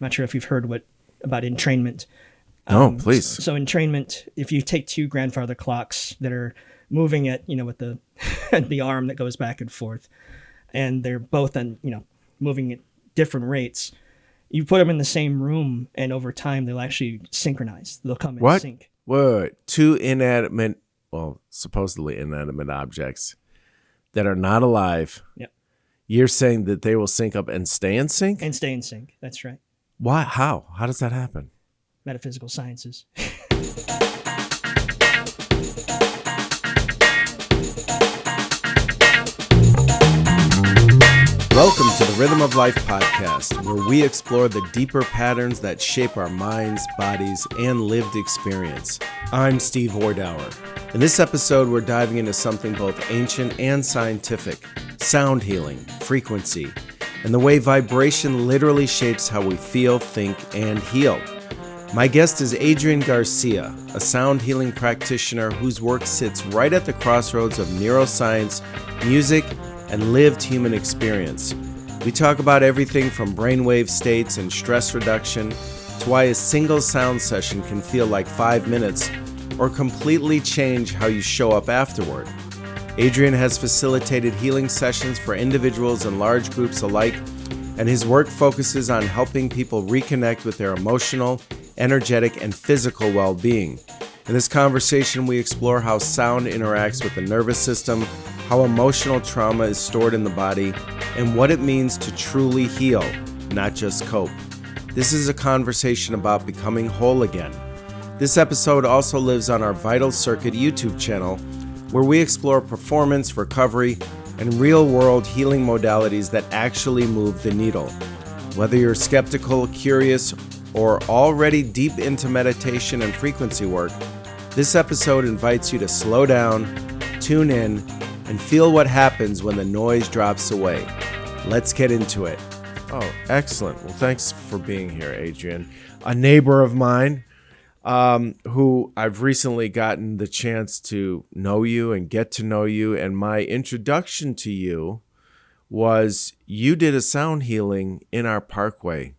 not sure if you've heard about entrainment. No, please. So entrainment, if you take two grandfather clocks that are moving at, with the the arm that goes back and forth, and they're both moving at different rates, you put them in the same room, and over time they'll actually synchronize. They'll come in sync. What? Two supposedly inanimate objects that are not alive. Yep. You're saying that they will sync up and stay in sync? And stay in sync. That's right. Why? How? How does that happen? Metaphysical sciences. Welcome to the Rhythm of Life podcast, where we explore the deeper patterns that shape our minds, bodies, and lived experience. I'm Steve Wardauer. In this episode, we're diving into something both ancient and scientific: sound healing, frequency, and the way vibration literally shapes how we feel, think, and heal. My guest is Adrian Garcia, a sound healing practitioner whose work sits right at the crossroads of neuroscience, music, and lived human experience. We talk about everything from brainwave states and stress reduction to why a single sound session can feel like 5 minutes or completely change how you show up afterward. Adrian has facilitated healing sessions for individuals and large groups alike, and his work focuses on helping people reconnect with their emotional, energetic, and physical well-being. In this conversation, we explore how sound interacts with the nervous system, how emotional trauma is stored in the body, and what it means to truly heal, not just cope. This is a conversation about becoming whole again. This episode also lives on our Vital Circuit YouTube channel, where we explore performance, recovery, and real-world healing modalities that actually move the needle. Whether you're skeptical, curious, or already deep into meditation and frequency work, this episode invites you to slow down, tune in, and feel what happens when the noise drops away. Let's get into it. Oh, excellent. Well, thanks for being here, Adrian. A neighbor of mine who I've recently gotten the chance to know you and get to know you, and my introduction to you was you did a sound healing in our parkway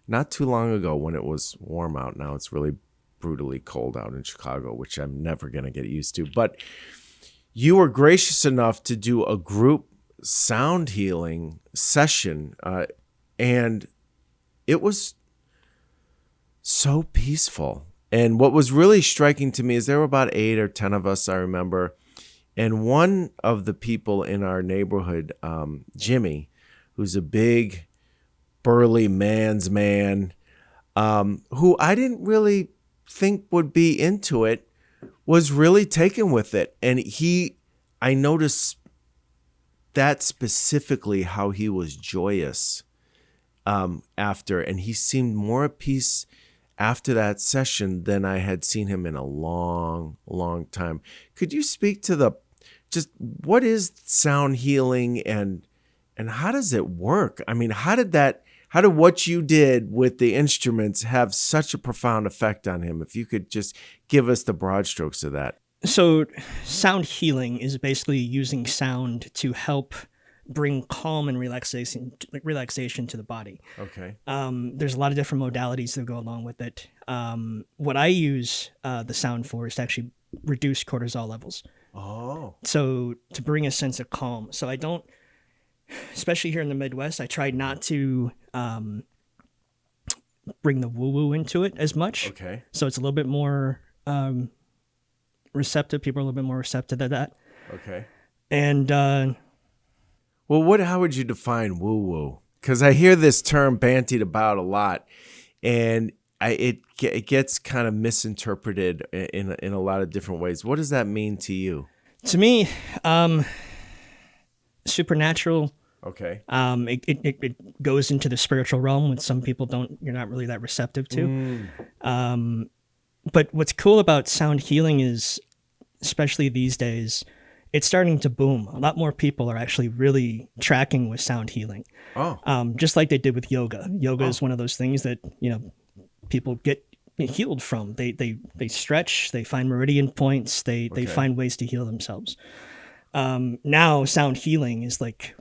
not too long ago when it was warm out. Now it's really brutally cold out in Chicago, which I'm never going to get used to. But you were gracious enough to do a group sound healing session, and it was so peaceful. And what was really striking to me is there were about 8 or 10 of us, I remember, and one of the people in our neighborhood, Jimmy, who's a big, burly man's man, who I didn't really think would be into it, was really taken with it. And I noticed that specifically, how he was joyous after, and he seemed more at peace after that session than I had seen him in a long, long time. Could you speak to just what is sound healing and how does it work? I mean, how did what you did with the instruments have such a profound effect on him? If you could just give us the broad strokes of that. So sound healing is basically using sound to help bring calm and relaxation to the body. Okay. There's a lot of different modalities that go along with it. What I use the sound for is to actually reduce cortisol levels. Oh. So to bring a sense of calm. So I don't, especially here in the Midwest, I try not to bring the woo-woo into it as much. Okay. So it's a little bit more receptive. People are a little bit more receptive to that. Okay. And how would you define woo-woo? Because I hear this term bandied about a lot, and it gets kind of misinterpreted in a lot of different ways. What does that mean to you? To me, supernatural. Okay. It goes into the spiritual realm, which some people you're not really that receptive to. But what's cool about sound healing is, especially these days, it's starting to boom. A lot more people are actually really tracking with sound healing. Oh. Just like they did with yoga. Yoga is one of those things that, people get healed from. They stretch, they find meridian points, they find ways to heal themselves. Now sound healing is like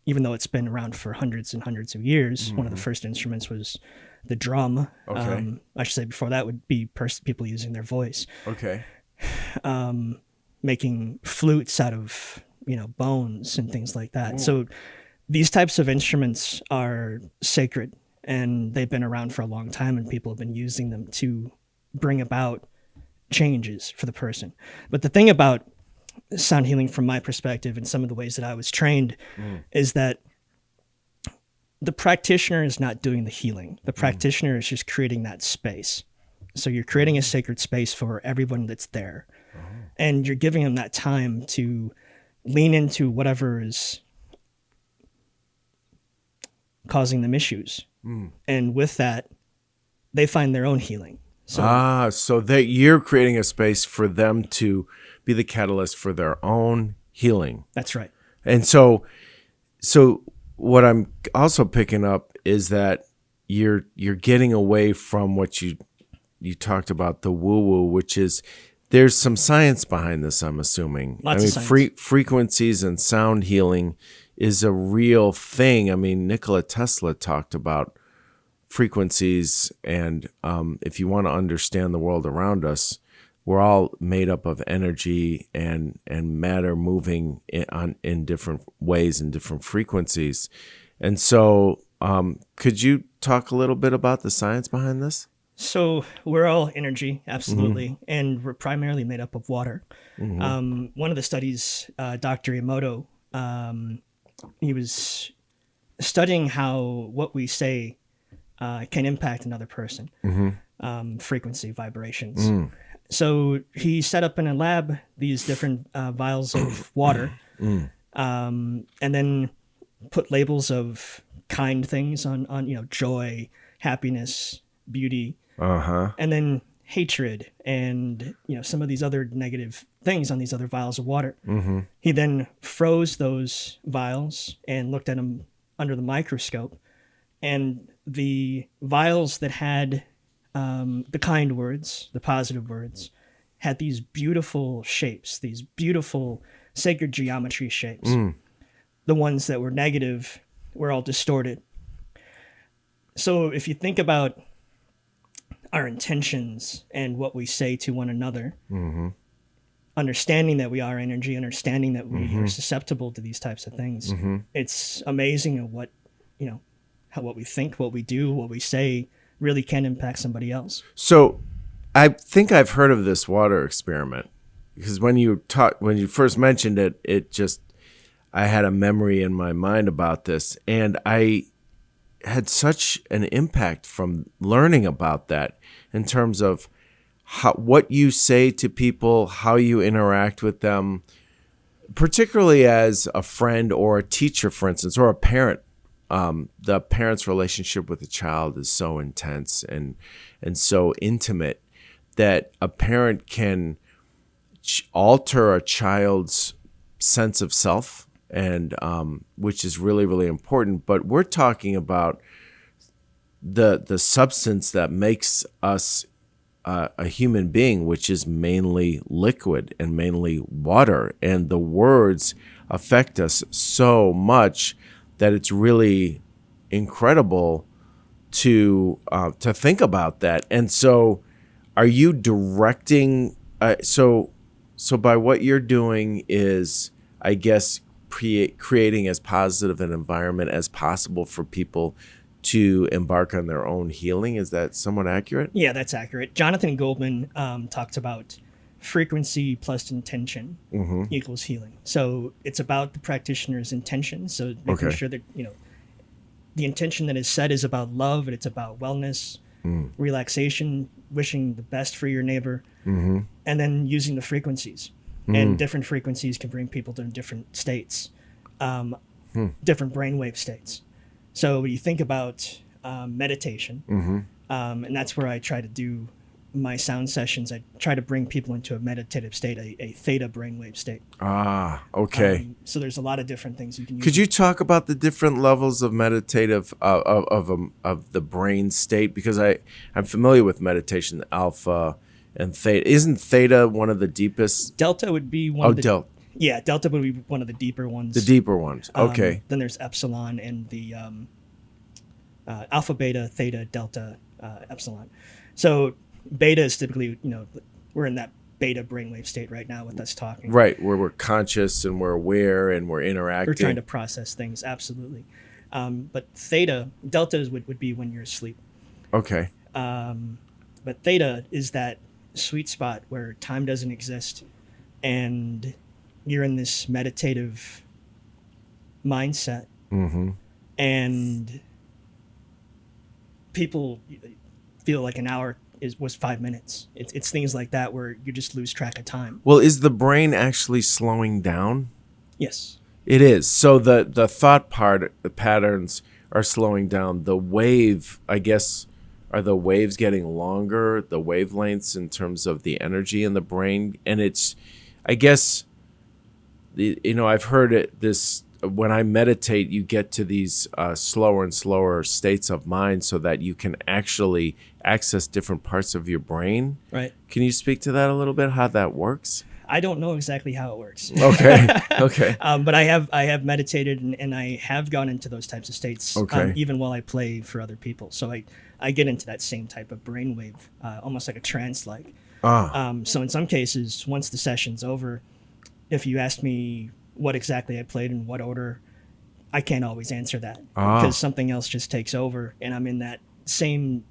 even though it's been around for hundreds and hundreds of years. One of the first instruments was the drum. Okay. I should say before that would be people using their voice, Okay. making flutes out of, bones and things like that. So these types of instruments are sacred, and they've been around for a long time, and people have been using them to bring about changes for the person. But the thing about sound healing from my perspective and some of the ways that I was trained is that the practitioner is not doing the healing. The practitioner is just creating that space. So you're creating a sacred space for everyone that's there. And you're giving them that time to lean into whatever is causing them issues. And with that, they find their own healing. So, so that you're creating a space for them to be the catalyst for their own healing. that's right. And so what I'm also picking up is that you're getting away from what you talked about, the woo-woo, which is there's some science behind this, I'm assuming. Lots of science. Frequencies and sound healing is a real thing. I mean, Nikola Tesla talked about frequencies, and if you want to understand the world around us, we're all made up of energy and matter moving in different ways and different frequencies. And so could you talk a little bit about the science behind this? So we're all energy, absolutely, and we're primarily made up of water. One of the studies, Dr. Emoto, he was studying how what we say can impact another person, frequency, vibrations. So he set up in a lab these different vials of water, and then put labels of kind things on joy, happiness, beauty, and then hatred and some of these other negative things on these other vials of water. He then froze those vials and looked at them under the microscope, and the vials that had the kind words, the positive words, had these beautiful shapes, these beautiful sacred geometry shapes. The ones that were negative were all distorted. So if you think about our intentions and what we say to one another, understanding that we are energy, understanding that we are susceptible to these types of things, it's amazing at what, how what we think, what we do, what we say really can impact somebody else. So I think I've heard of this water experiment, because when you first mentioned it, I had a memory in my mind about this, and I had such an impact from learning about that in terms of what you say to people, how you interact with them, particularly as a friend or a teacher, for instance, or a parent. The parent's relationship with the child is so intense and so intimate that a parent can alter a child's sense of self, and which is really, really important. But we're talking about the substance that makes us a human being, which is mainly liquid and mainly water, and the words affect us so much that it's really incredible to think about that. And so, are you directing? So by what you're doing is, I guess, creating as positive an environment as possible for people to embark on their own healing. Is that somewhat accurate? Yeah, that's accurate. Jonathan Goldman talked about frequency plus intention equals healing. So it's about the practitioner's intention. So making sure that, the intention that is set is about love, and it's about wellness, relaxation, wishing the best for your neighbor, and then using the frequencies. And different frequencies can bring people to different states, different brainwave states. So when you think about meditation, and that's where I try to do my sound sessions, I try to bring people into a meditative state, a theta brainwave state. Okay. So there's a lot of different things you can use. Could you talk about the different levels of meditative of the brain state? Because I'm familiar with meditation alpha and theta. Isn't theta one of the deepest? Delta would be one of the Yeah, delta would be one of the deeper ones. The deeper ones. Okay. Then there's epsilon and the alpha, beta, theta, delta, epsilon. So beta is typically, we're in that beta brainwave state right now with us talking. Right, where we're conscious and we're aware and we're interacting. We're trying to process things, absolutely. But theta, delta would be when you're asleep. Okay. But theta is that sweet spot where time doesn't exist and you're in this meditative mindset. Mm-hmm. And people feel like an hour was 5 minutes. It's things like that where you just lose track of time. Well, is the brain actually slowing down? Yes. It is. So the thought part, the patterns are slowing down. The wave, I guess, are the waves getting longer, the wavelengths in terms of the energy in the brain? And it's, I guess, I've heard it, when I meditate, you get to these slower and slower states of mind so that you can actually access different parts of your brain. Right. Can you speak to that a little bit, how that works? I don't know exactly how it works. Okay. Okay. But I have meditated and I have gone into those types of states, Okay. Even while I play for other people. So I get into that same type of brainwave, almost like a trance-like. So in some cases, once the session's over, if you ask me what exactly I played in what order, I can't always answer that because something else just takes over, and I'm in that same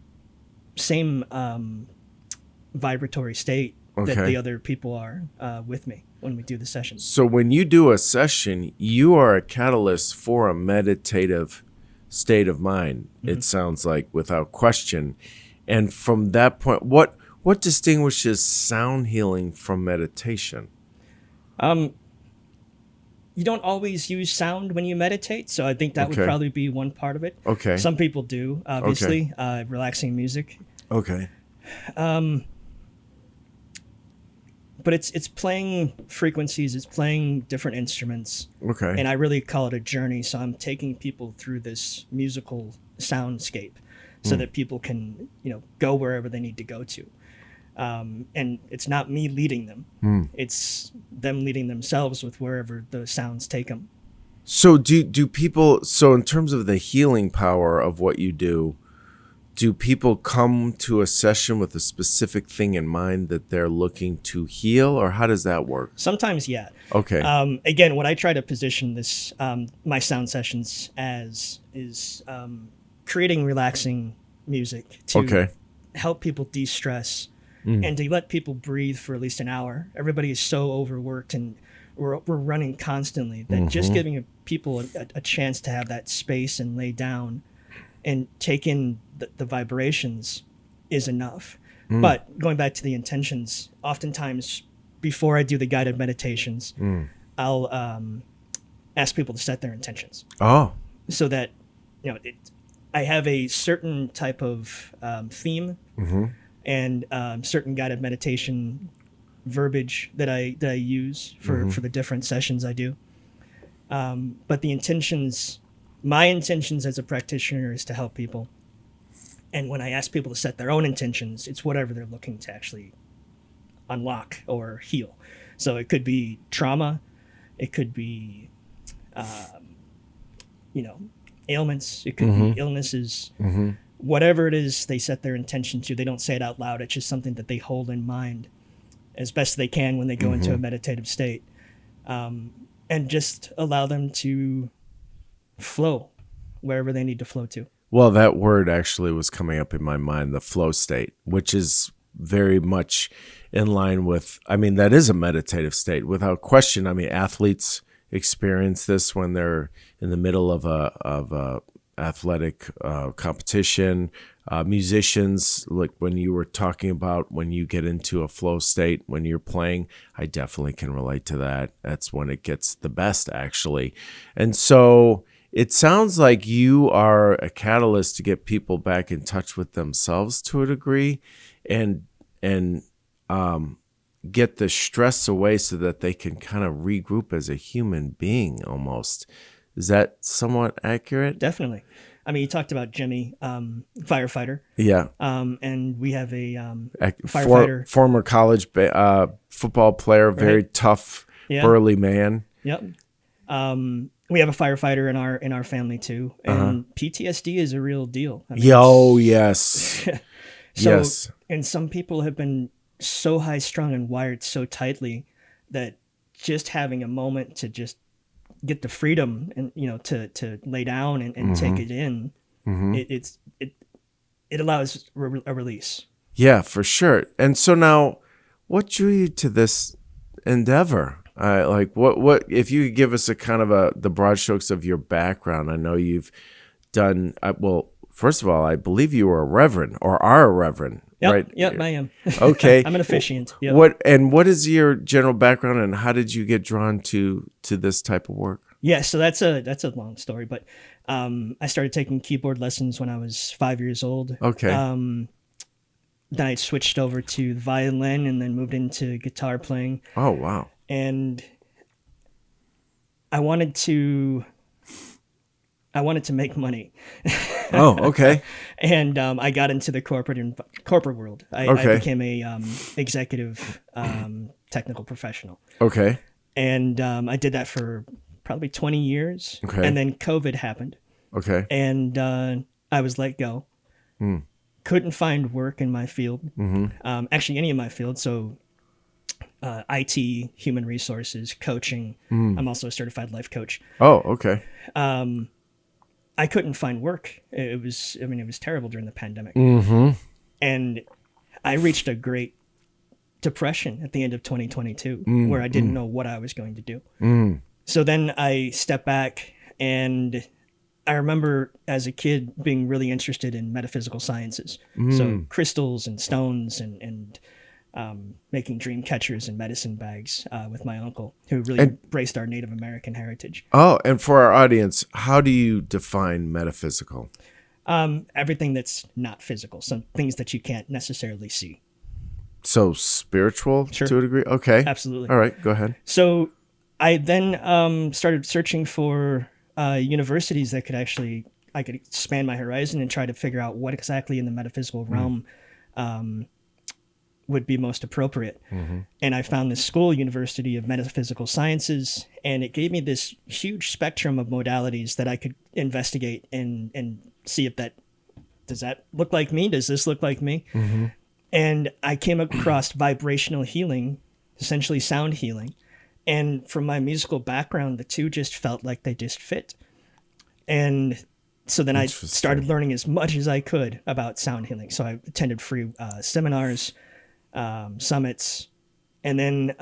vibratory state that the other people are with me when we do the sessions. So when you do a session, you are a catalyst for a meditative state of mind. Mm-hmm. It sounds like, without question. And from that point, what distinguishes sound healing from meditation? You don't always use sound when you meditate, so I think that would probably be one part of it. Okay. Some people do, obviously, relaxing music. Okay. But it's playing frequencies, it's playing different instruments. Okay. And I really call it a journey, so I'm taking people through this musical soundscape so that people can, go wherever they need to go to. And it's not me leading them. It's them leading themselves with wherever the sounds take them. So do people, so in terms of the healing power of what you do people come to a session with a specific thing in mind that they're looking to heal, or how does that work? Sometimes, yeah. Okay. Again, what I try to position this, my sound sessions as is creating relaxing music to help people de-stress and to let people breathe for at least an hour. Everybody is so overworked and we're running constantly that just giving people a chance to have that space and lay down and take in the vibrations is enough. But going back to the intentions, oftentimes before I do the guided meditations, I'll ask people to set their intentions. So that, I have a certain type of theme and certain guided meditation verbiage that I use for the different sessions I do. But the intentions, my intentions as a practitioner is to help people. And when I ask people to set their own intentions, it's whatever they're looking to actually unlock or heal. So it could be trauma, it could be, ailments, it could be illnesses, whatever it is they set their intention to. They don't say it out loud. It's just something that they hold in mind as best they can when they go into a meditative state, and just allow them to flow wherever they need to flow to. Well, that word actually was coming up in my mind, the flow state, which is very much in line with, that is a meditative state without question. Athletes experience this when they're in the middle of a athletic competition. Musicians, like when you were talking about when you get into a flow state when you're playing, I definitely can relate to that. That's when it gets the best, actually. And so it sounds like you are a catalyst to get people back in touch with themselves to a degree and get the stress away so that they can kind of regroup as a human being almost. Is that somewhat accurate? Definitely. You talked about Jimmy, firefighter. Yeah. And we have a firefighter. Former college football player, very tough burly man. Yep. We have a firefighter in our family too, and PTSD is a real deal. I mean, Yes. Yes. And some people have been so high strung and wired so tightly that just having a moment to just get the freedom and to lay down and take it in, it allows a release. Yeah, for sure. And so now, what drew you to this endeavor? What if you could give us a kind of the broad strokes of your background? I know you've done well. First of all, I believe you were a reverend or are a reverend, right? Yep, I am. Okay, I'm an officiant. Yep. What is your general background, and how did you get drawn to this type of work? Yeah, so that's a long story, but I started taking keyboard lessons when I was 5 years old. Okay. Then I switched over to violin and then moved into guitar playing. Oh, wow. And I wanted to make money. Oh, okay. And I got into the corporate world. I became a executive technical professional. Okay. And I did that for probably 20 years. Okay. And then COVID happened. Okay. And I was let go. Couldn't find work in my field. Actually, any of my field. So IT, human resources, coaching. I'm also a certified life coach. Oh, okay. I couldn't find work. It was terrible during the pandemic. And I reached a great depression at the end of 2022 where I didn't know what I was going to do. So then I stepped back, and I remember as a kid being really interested in metaphysical sciences. So crystals and stones and making dream catchers and medicine bags with my uncle, who really embraced our Native American heritage. Oh, and for our audience, how do you define metaphysical? Everything that's not physical, some things that you can't necessarily see. So spiritual to a degree? Okay. Absolutely. All right, go ahead. So I then started searching for universities that I could expand my horizon and try to figure out what exactly in the metaphysical realm would be most appropriate. And I found this school, University of Metaphysical Sciences, and it gave me this huge spectrum of modalities that I could investigate and see if does that look like me? Does this look like me? And I came across vibrational healing, essentially sound healing. And from my musical background, the two just felt like they just fit. And so then I started learning as much as I could about sound healing. So I attended free seminars, summits, and then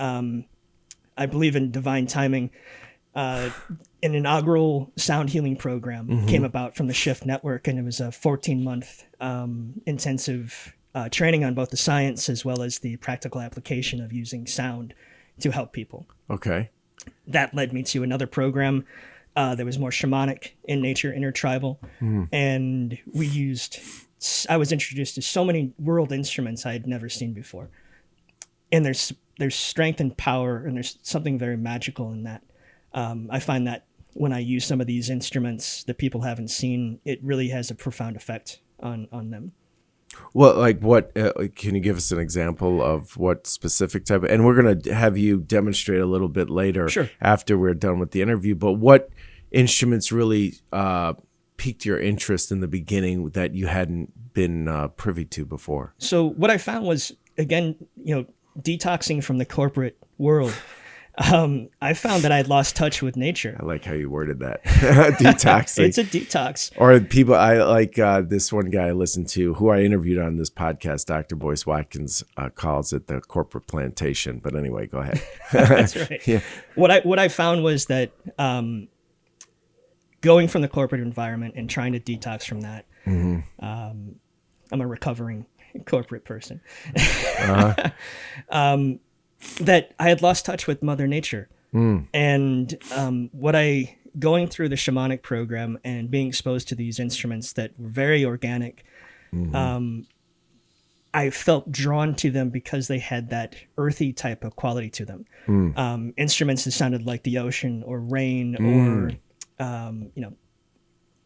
I believe in divine timing. An inaugural sound healing program came about from the Shift Network, and it was a 14-month intensive training on both the science as well as the practical application of using sound to help people. Okay. That led me to another program that was more shamanic in nature, intertribal, and I was introduced to so many world instruments I had never seen before. And there's strength and power, and there's something very magical in that. I find that when I use some of these instruments that people haven't seen, it really has a profound effect on them. Well, like what? Can you give us an example of what specific type? And we're going to have you demonstrate a little bit later after we're done with the interview. But what instruments really piqued your interest in the beginning that you hadn't been privy to before? So what I found was, again, detoxing from the corporate world. I found that I had lost touch with nature. I like how you worded that. Detoxing. It's a detox. Or people, I like this one guy I listened to who I interviewed on this podcast, Dr. Boyce Watkins, calls it the corporate plantation. But anyway, go ahead. That's right. Yeah. What I found was that going from the corporate environment and trying to detox from that, I'm a recovering corporate person. That I had lost touch with Mother Nature. And going through the shamanic program and being exposed to these instruments that were very organic, I felt drawn to them because they had that earthy type of quality to them. Instruments that sounded like the ocean or rain or,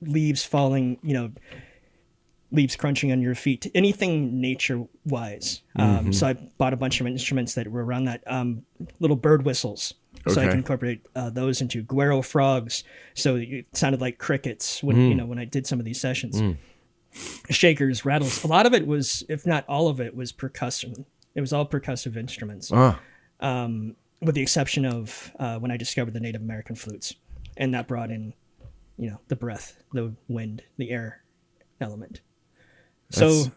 leaves falling, leaves crunching on your feet, anything nature-wise. So I bought a bunch of instruments that were around that, little bird whistles. So I Okay. can incorporate those into guero frogs. So it sounded like crickets when when I did some of these sessions. Shakers, rattles. A lot of it was, if not all of it, was percussion. It was all percussive instruments, Oh, with the exception of when I discovered the Native American flutes, and that brought in, the breath, the wind, the air element. So, That's-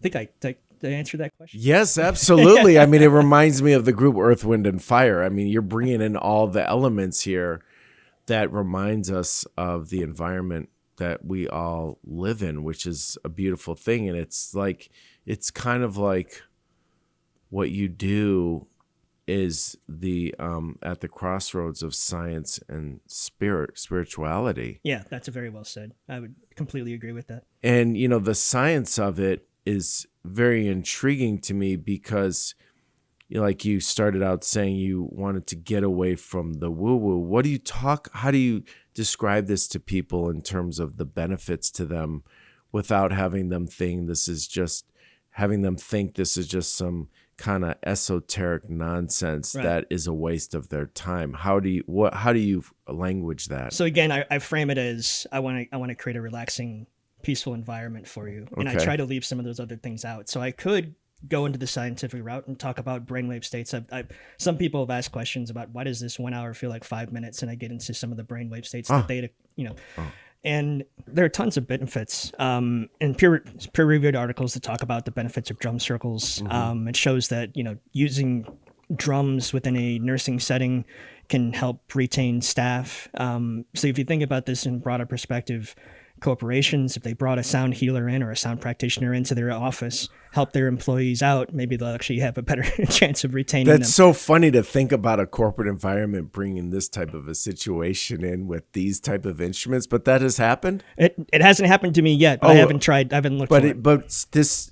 I think did I answer that question? yes, absolutely. I mean, it reminds me of the group Earth, Wind, and Fire. I mean, you're bringing in all the elements here that reminds us of the environment that we all live in, which is a beautiful thing. And it's kind of like what you do is the at the crossroads of science and spirituality. Yeah, that's very well said. I would completely agree with that. And the science of it is very intriguing to me because like you started out saying you wanted to get away from the woo-woo. How do you describe this to people in terms of the benefits to them without having them think this is just some kind of esoteric nonsense that is a waste of their time? How do you language that? So again, I frame it as I want to create a relaxing, peaceful environment for you, and I Okay. try to leave some of those other things out. So I could go into the scientific route and talk about brainwave states. Some people have asked questions about why does this 1 hour feel like 5 minutes, and I get into some of the brainwave states, the theta, and there are tons of benefits. And peer-reviewed articles that talk about the benefits of drum circles. It shows that using drums within a nursing setting can help retain staff. So if you think about this in a broader perspective, corporations, if they brought a sound healer in or a sound practitioner into their office, help their employees out, maybe they'll actually have a better chance of retaining them. That's so funny to think about a corporate environment bringing this type of a situation in with these type of instruments, but that has happened. It hasn't happened to me yet, but I haven't tried. I haven't looked for it. But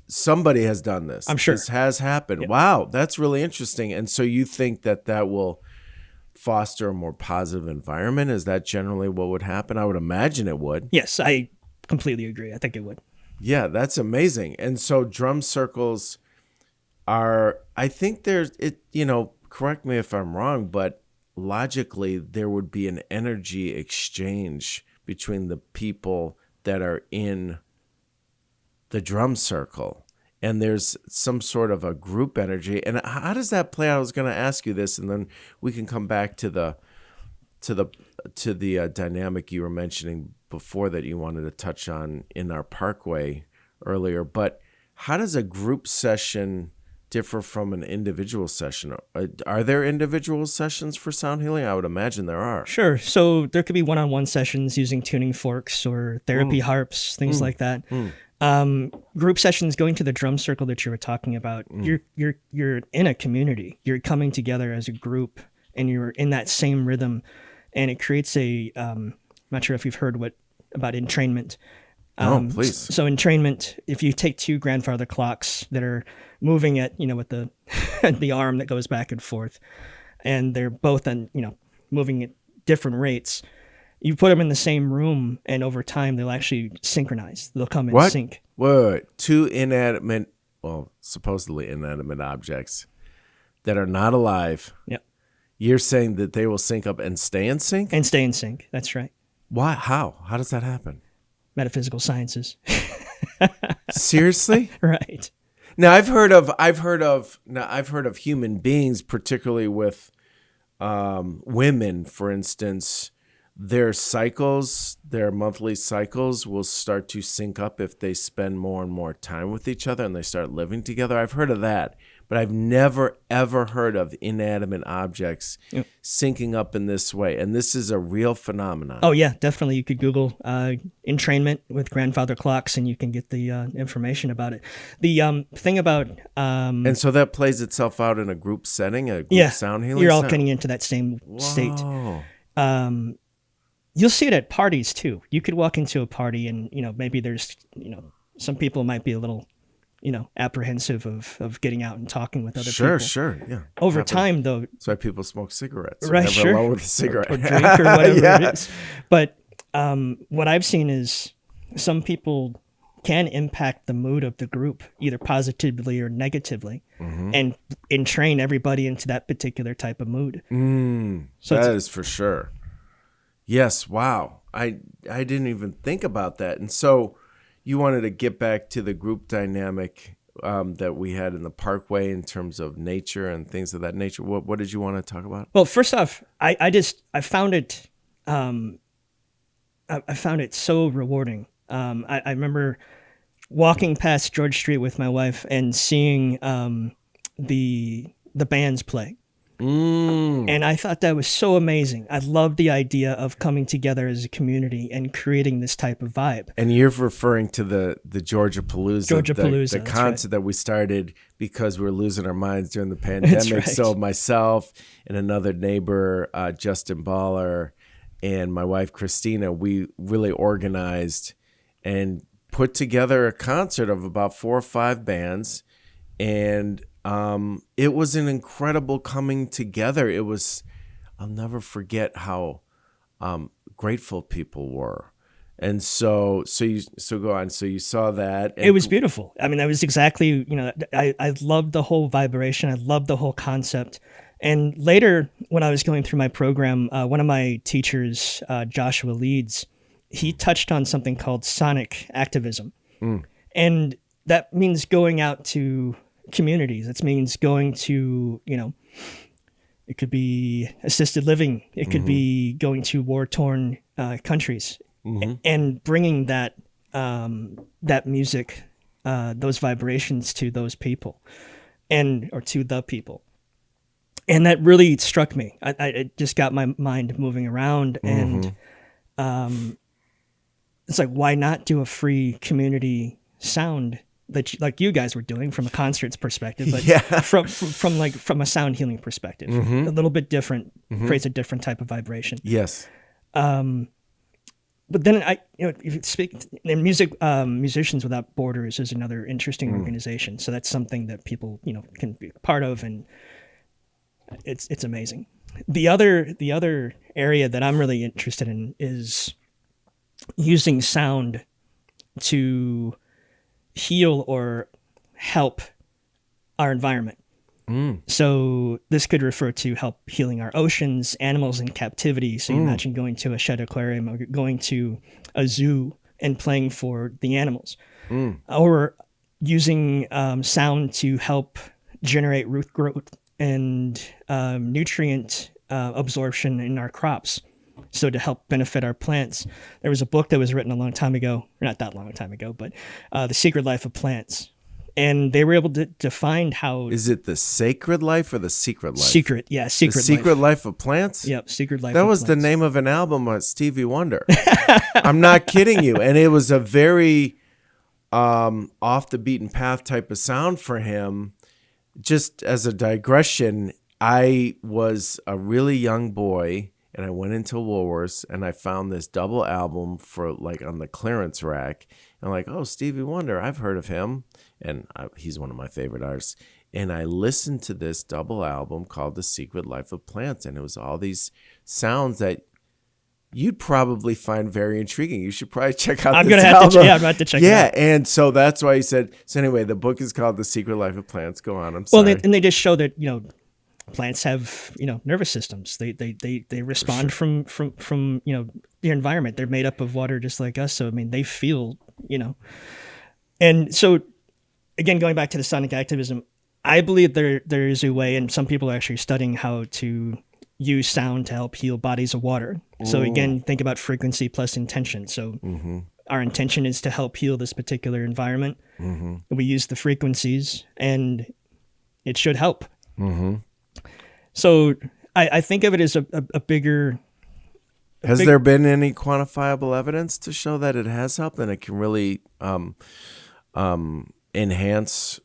somebody has done this. I'm sure. This has happened. Yep. Wow, that's really interesting. And so you think that will foster a more positive environment? Is that generally what would happen? I would imagine it would. Yes, I completely agree. I think it would. Yeah, that's amazing. And so drum circles I think correct me if I'm wrong, but logically there would be an energy exchange between the people that are in the drum circle. And there's some sort of a group energy. And how does that play out? I was going to ask you this, and then we can come back to the dynamic you were mentioning before that you wanted to touch on in our Parkway earlier. But how does a group session differ from an individual session? Are there individual sessions for sound healing? I would imagine there are. Sure. So there could be one-on-one sessions using tuning forks or therapy harps, things like that. Group sessions, going to the drum circle that you were talking about, you're in a community. You're coming together as a group, and you're in that same rhythm, and it creates a. I'm not sure if you've heard about entrainment. Please. So entrainment, if you take two grandfather clocks that are moving at with the the arm that goes back and forth, and they're both moving at different rates. You put them in the same room, and over time, they'll actually synchronize. They'll come in sync. Wait. Two supposedly inanimate objects that are not alive. Yep. You're saying that they will sync up and stay in sync? And stay in sync. That's right. Why? How? How does that happen? Metaphysical sciences. Seriously? Right. Now I've heard of human beings, particularly with women, for instance. Their monthly cycles will start to sync up if they spend more and more time with each other and they start living together. I've heard of that, but I've never, ever heard of inanimate objects syncing up in this way. And this is a real phenomenon. Oh, yeah, definitely. You could Google entrainment with grandfather clocks, and you can get the information about it. The thing about... and so that plays itself out in a group setting, a group sound healing? You're all getting into that same state. You'll see it at parties too. You could walk into a party and, maybe there's, some people might be a little, apprehensive of getting out and talking with other people. Sure, yeah. Over time, though. That's why people smoke cigarettes. Right, never sure. alone with a cigarette. Or drink or whatever it is. But what I've seen is some people can impact the mood of the group, either positively or negatively, and entrain everybody into that particular type of mood. So That is for sure. Yes. Wow. I didn't even think about that. And so you wanted to get back to the group dynamic that we had in the Parkway in terms of nature and things of that nature. What did you want to talk about? Well, first off, I found it I found it so rewarding. I remember walking past George Street with my wife and seeing the bands play. And I thought that was so amazing. I loved the idea of coming together as a community and creating this type of vibe. And you're referring to the Georgia Palooza, the concert that we started because we were losing our minds during the pandemic. Right. So myself and another neighbor, Justin Baller, and my wife Christina, we really organized and put together a concert of about 4 or 5 bands, and it was an incredible coming together. It was, I'll never forget how grateful people were. And so go on. So you saw that. And it was beautiful. I mean, that was exactly, I loved the whole vibration. I loved the whole concept. And later, when I was going through my program, one of my teachers, Joshua Leeds, he touched on something called sonic activism. And that means going out to communities. It means going to, it could be assisted living. It could be going to war-torn countries and bringing that music, those vibrations to those people or to the people. And that really struck me. It just got my mind moving around. And it's like, why not do a free community sound that like you guys were doing from a concert's perspective, but from a sound healing perspective, a little bit different, creates a different type of vibration. Yes. But then if you speak in Musicians Without Borders is another interesting organization. So that's something that people, can be part of, and it's amazing. The other area that I'm really interested in is using sound to heal or help our environment. So this could refer to help healing our oceans, animals in captivity. So you imagine going to a shed aquarium or going to a zoo and playing for the animals, or using sound to help generate root growth and nutrient absorption in our crops. So to help benefit our plants. There was a book that was written a long time ago, or not that long time ago, but The Secret Life of Plants. And they were able to find how... Is it The Sacred Life or The Secret Life? Secret, yeah, Secret Life. The Secret Life of Plants? Yep, Secret Life of Plants. That was the name of an album by Stevie Wonder. I'm not kidding you. And it was a very off the beaten path type of sound for him. Just as a digression, I was a really young boy, and I went into Woolworths and I found this double album for on the clearance rack. And I'm like, oh, Stevie Wonder, I've heard of him. And he's one of my favorite artists. And I listened to this double album called The Secret Life of Plants. And it was all these sounds that you'd probably find very intriguing. You should probably check out this album. I'm going to have to check it out. Yeah, and so that's why he said, so anyway, the book is called The Secret Life of Plants. Go on, I'm sorry. Well, and they just show that, plants have nervous systems. They respond from the environment. They're made up of water just like us. So I mean they feel and so again, going back to the sonic activism, I believe there is a way, and some people are actually studying how to use sound to help heal bodies of water. So again, think about frequency plus intention. So our intention is to help heal this particular environment. We use the frequencies and it should help. So I think of it as a bigger... Has there been any quantifiable evidence to show that it has helped and it can really enhance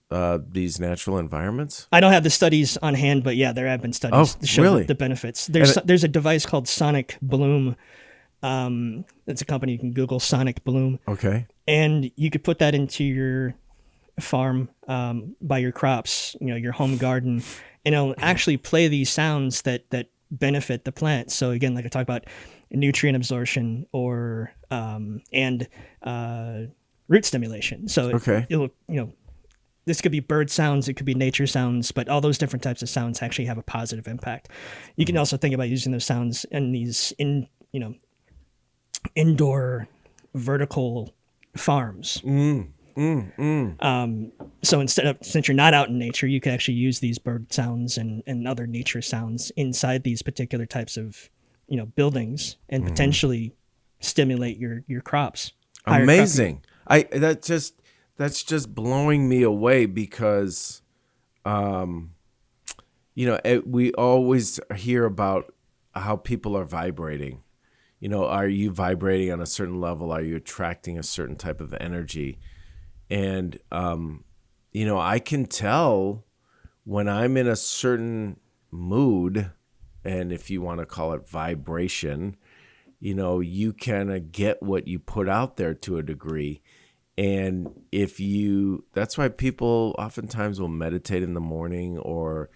these natural environments? I don't have the studies on hand, but yeah, there have been studies to show the benefits. There's a device called Sonic Bloom. It's a company, you can Google Sonic Bloom. Okay. And you could put that into your farm by your crops, your home garden, and it'll actually play these sounds that benefit the plant. So again, like I talked about nutrient absorption or root stimulation. So Okay. it'll, this could be bird sounds, it could be nature sounds, but all those different types of sounds actually have a positive impact. You can also think about using those sounds in these indoor vertical farms. So since you're not out in nature, you can actually use these bird sounds and other nature sounds inside these particular types of, buildings and potentially stimulate your crops. Amazing. That's just blowing me away because, we always hear about how people are vibrating. Are you vibrating on a certain level? Are you attracting a certain type of energy? And, I can tell when I'm in a certain mood, and if you want to call it vibration, you kind of get what you put out there to a degree. And that's why people oftentimes will meditate in the morning or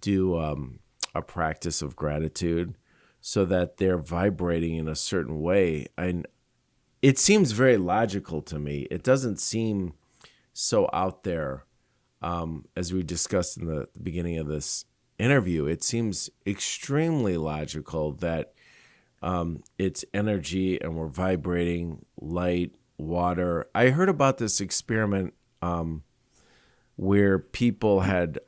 do a practice of gratitude so that they're vibrating in a certain way. And it seems very logical to me. It doesn't seem so out there, as we discussed in the beginning of this interview. It seems extremely logical that it's energy and we're vibrating light, water. I heard about this experiment where people had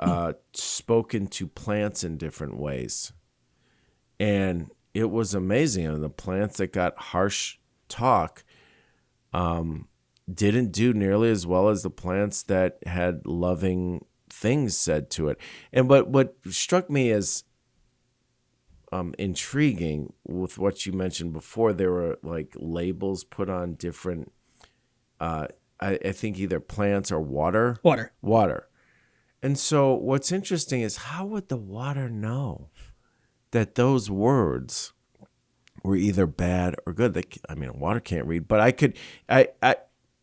spoken to plants in different ways. And it was amazing. And the plants that got harsh talk didn't do nearly as well as the plants that had loving things said to it. And what struck me as intriguing with what you mentioned before, there were like labels put on different, I think either plants or water. Water. And so what's interesting is how would the water know that those words were either bad or good? Water can't read, but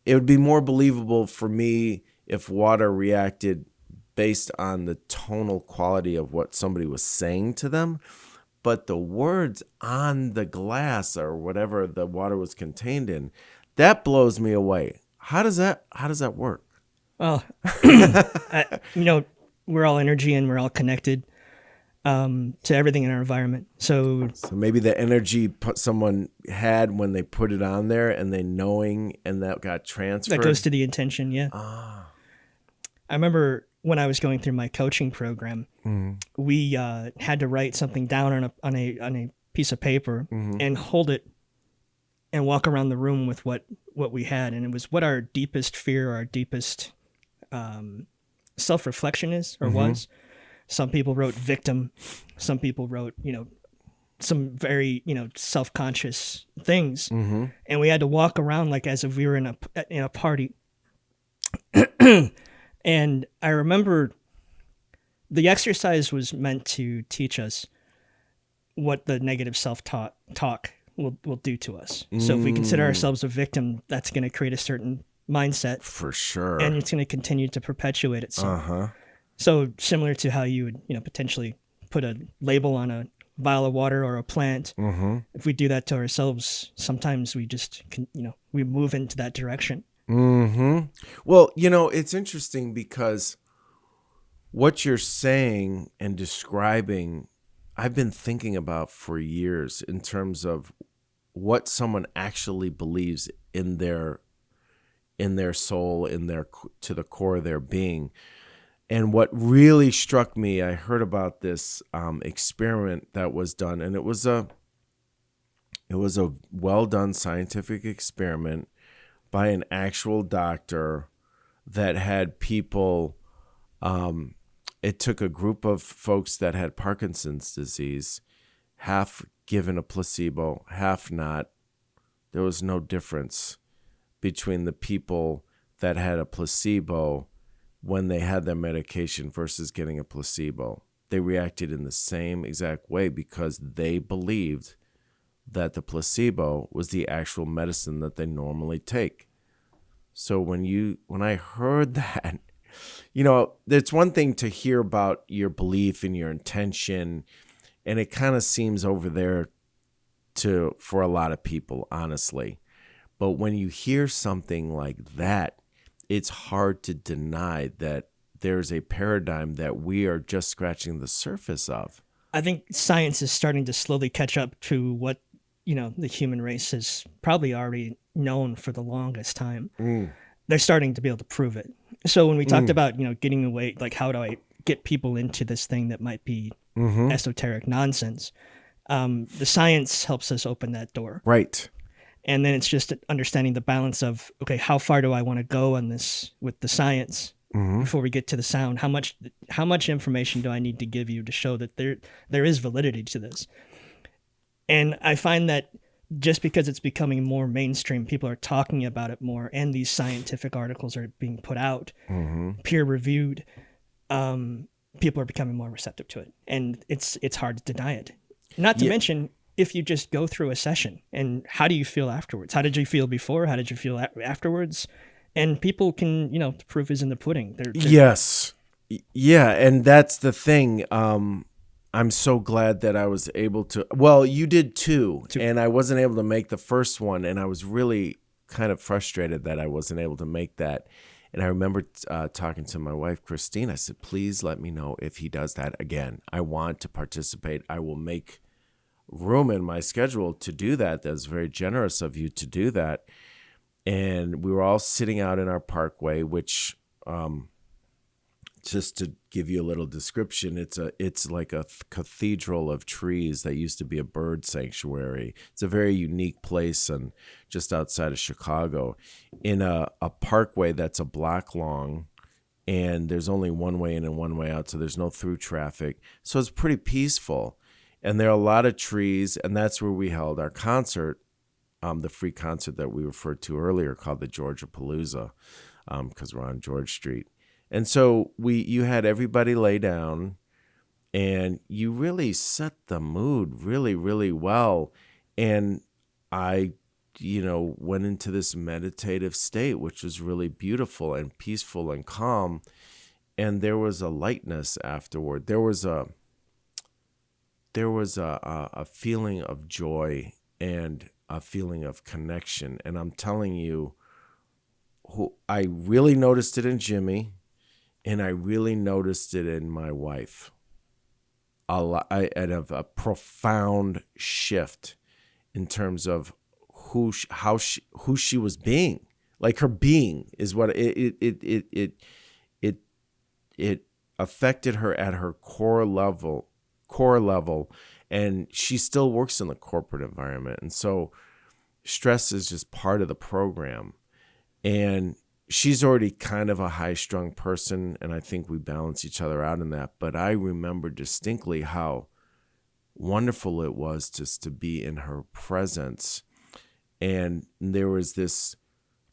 it would be more believable for me if water reacted based on the tonal quality of what somebody was saying to them. But the words on the glass or whatever the water was contained in, that blows me away. How does that work? Well, we're all energy and we're all connected to everything in our environment. So maybe the energy someone had when they put it on there and they knowing and that got transferred. That goes to the intention, yeah. I remember when I was going through my coaching program, we had to write something down on a piece of paper and hold it and walk around the room with what we had. And it was what our deepest fear, our deepest self-reflection is or was. Some people wrote victim. Some people wrote, some very, self-conscious things. And we had to walk around like as if we were in a party. And I remember the exercise was meant to teach us what the negative self-talk will do to us. So if we consider ourselves a victim, that's going to create a certain mindset. For sure. And it's going to continue to perpetuate itself. So similar to how you would, potentially put a label on a vial of water or a plant. If we do that to ourselves, sometimes we just, we move into that direction. Well, it's interesting because what you're saying and describing, I've been thinking about for years in terms of what someone actually believes in their soul, to the core of their being. And what really struck me, I heard about this experiment that was done, and it was a well done scientific experiment by an actual doctor that had people. It took a group of folks that had Parkinson's disease, half given a placebo, half not. There was no difference between the people that had a placebo when they had their medication versus getting a placebo. They reacted in the same exact way because they believed that the placebo was the actual medicine that they normally take. So when I heard that, it's one thing to hear about your belief and your intention, and it kind of seems over there for a lot of people, honestly. But when you hear something like that, it's hard to deny that there's a paradigm that we are just scratching the surface of. I think science is starting to slowly catch up to what, the human race has probably already known for the longest time. They're starting to be able to prove it. So when we talked about, getting away, like how do I get people into this thing that might be esoteric nonsense, the science helps us open that door. Right. And then it's just understanding the balance of, okay, how far do I want to go on this with the science before we get to the sound? How much information do I need to give you to show that there is validity to this? And I find that just because it's becoming more mainstream, people are talking about it more, and these scientific articles are being put out, peer reviewed, people are becoming more receptive to it. And it's hard to deny it. Not to mention, if you just go through a session, and how do you feel afterwards? How did you feel before? How did you feel afterwards? And people can, the proof is in the pudding. They're Yes. Yeah. And that's the thing. I'm so glad that I was able to, well, you did too. And I wasn't able to make the first one. And I was really kind of frustrated that I wasn't able to make that. And I remember talking to my wife, Christine. I said, please let me know if he does that again. I want to participate. I will make room in my schedule to do that. That's very generous of you to do that. And we were all sitting out in our parkway, which just to give you a little description, it's like a cathedral of trees that used to be a bird sanctuary. It's a very unique place, and just outside of Chicago, in a parkway that's a block long, and there's only one way in and one way out, so there's no through traffic. So it's pretty peaceful. And there are a lot of trees, and that's where we held our concert, the free concert that we referred to earlier called the Georgia Palooza, because we're on George Street. And so you had everybody lay down, and you really set the mood really, really well. And I, went into this meditative state, which was really beautiful and peaceful and calm. And there was a lightness afterward. There was a feeling of joy and a feeling of connection. And I'm telling you, I really noticed it in Jimmy, and I really noticed it in my wife. I had a profound shift in terms of who she was being. Like, her being is what it affected her at her core level, and she still works in the corporate environment, and so stress is just part of the program. And she's already kind of a high-strung person, and I think we balance each other out in that. But I remember distinctly how wonderful it was just to be in her presence, and there was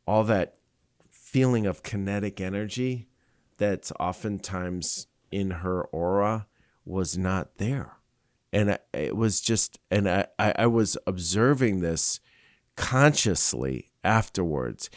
all that feeling of kinetic energy that's oftentimes in her aura was not there. And it was just, and I was observing this consciously afterwards.